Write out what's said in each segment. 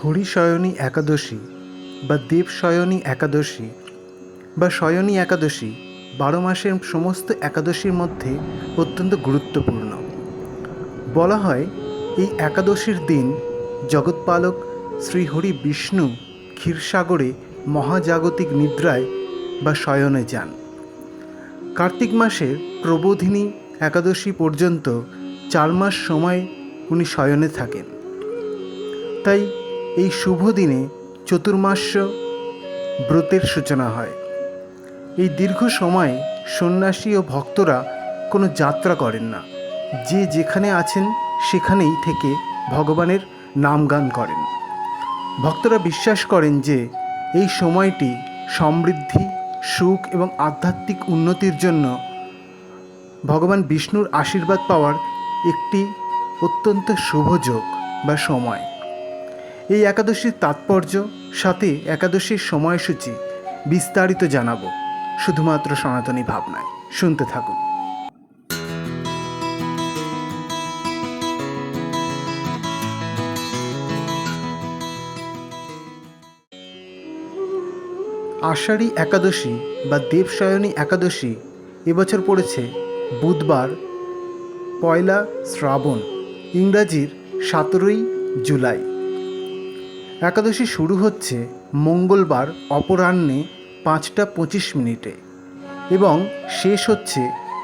হরিশয়নী একাদশী বা দেবশয়নী একাদশী বা শয়নী একাদশী 12 মাসের সমস্ত একাদশীর মধ্যে অত্যন্ত গুরুত্বপূর্ণ। বলা হয় এই একাদশীর দিন জগৎপালক শ্রীহরি বিষ্ণু ক্ষীরসাগরে মহাজাগতিক নিদ্রায় বা শয়নে যান। কার্তিক মাসের প্রবোধিনী একাদশী পর্যন্ত 4 মাস সময় উনি শয়নে থাকেন। তাই এই শুভ দিনে চতুর্মাস্য ব্রতের সূচনা হয়। এই দীর্ঘ সময়ে সন্ন্যাসী ও ভক্তরা কোনো যাত্রা করেন না, যে যেখানে আছেন সেখানেই থেকে ভগবানের নামগান করেন। ভক্তরা বিশ্বাস করেন যে এই সময়টি সমৃদ্ধি, সুখ এবং আধ্যাত্মিক উন্নতির জন্য ভগবান বিষ্ণুর আশীর্বাদ পাওয়ার একটি অত্যন্ত শুভ যোগ বা সময়। এই একাদশীর তাৎপর্য সাথে একাদশীর সময়সূচি বিস্তারিত জানাবো শুধুমাত্র সনাতনী ভাবনায়। শুনতে থাকুন। আষাঢ়ী একাদশী বা দেবশয়নী একাদশী এবছর পড়েছে বুধবার 1 শ্রাবণ, ইংরাজির 17 জুলাই। একাদশী শুরু হচ্ছে মঙ্গলবার অপরাহ্নে 5:25 এবং শেষ হচ্ছে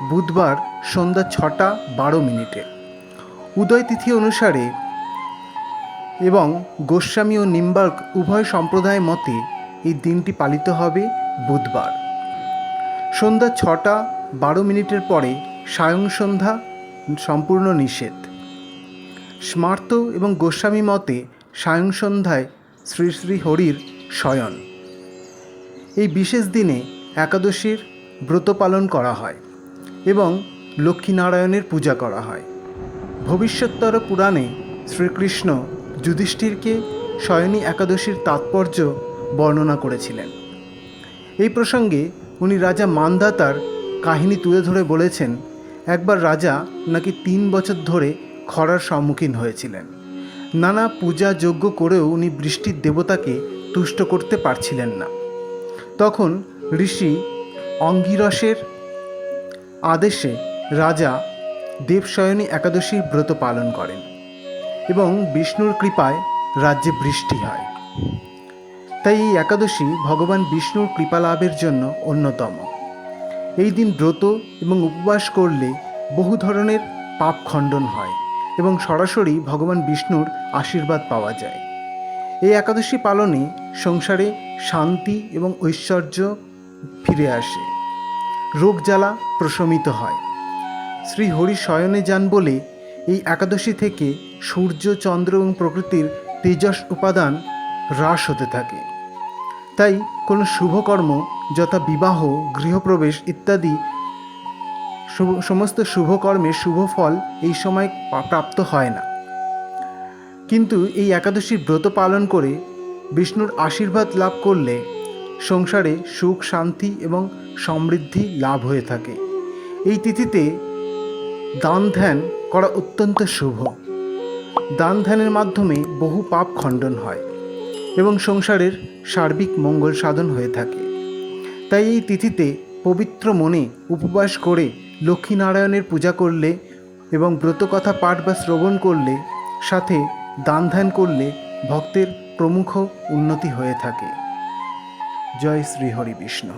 বুধবার সন্ধ্যা 6:12। উদয় তিথি অনুসারে এবং গোস্বামী ও নিম্বার্ক উভয় সম্প্রদায় মতে এই দিনটি পালিত হবে বুধবার। সন্ধ্যা 6:12 পরে সায়ং সন্ধ্যা সম্পূর্ণ নিষেধ। স্মার্ত এবং গোস্বামী মতে সায়ং সন্ধ্যায় শ্রী শ্রী হরির শয়ন। এই বিশেষ দিনে একাদশীর ব্রত পালন করা হয় এবং লক্ষ্মীনারায়ণের পূজা করা হয়। ভবিষ্যোত্তর পুরাণে শ্রীকৃষ্ণ যুধিষ্ঠিরকে শয়নী একাদশীর তাৎপর্য বর্ণনা করেছিলেন। এই প্রসঙ্গে উনি রাজা মান্ধাতার কাহিনী তুলে ধরে বলেছেন, একবার রাজা নাকি 3 বছর ধরে খরার সম্মুখীন হয়েছিলেন। নানা পূজা যজ্ঞ করেও উনি বৃষ্টির দেবতাকে তুষ্ট করতে পারছিলেন না। তখন ঋষি অঙ্গিরসের আদেশে রাজা দেবশয়নী একাদশীর ব্রত পালন করেন এবং বিষ্ণুর কৃপায় রাজ্যে বৃষ্টি হয়। তাই এই একাদশী ভগবান বিষ্ণুর কৃপা লাভের জন্য অন্যতম। এই দিন ব্রত এবং উপবাস করলে বহু ধরনের পাপ খণ্ডন হয় এবং সরাসরি ভগবান বিষ্ণুর আশীর্বাদ পাওয়া যায়। এই একাদশী পালনে সংসারে শান্তি এবং ঐশ্বর্য ফিরে আসে, রোগ জ্বালা প্রশমিত হয়। শ্রী হরি শয়নে যান বলে এই একাদশী থেকে সূর্য, চন্দ্র এবং প্রকৃতির তেজস উপাদান হ্রাস হতে থাকে। তাই কোনো শুভকর্ম যথা বিবাহ, গৃহপ্রবেশ ইত্যাদি সমস্ত শুভকর্মের শুভ ফল এই সময় প্রাপ্ত হয় না। কিন্তু এই একাদশীর ব্রত পালন করে বিষ্ণুর আশীর্বাদ লাভ করলে সংসারে সুখ, শান্তি এবং সমৃদ্ধি লাভ হয়ে থাকে। এই তিথিতে দান ধ্যান করা অত্যন্ত শুভ। দান ধ্যানের মাধ্যমে বহু পাপ খণ্ডন হয় এবং সংসারের সার্বিক মঙ্গল সাধন হয়ে থাকে। তাই এই তিথিতে পবিত্র মনে উপবাস করে লক্ষ্মীনারায়ণের পূজা করলে এবং ব্রতকথা পাঠ বা শ্রবণ করলে, সাথে দান ধ্যান করলে ভক্তের প্রমুখ উন্নতি হয়ে থাকে। জয় শ্রী হরি বিষ্ণু।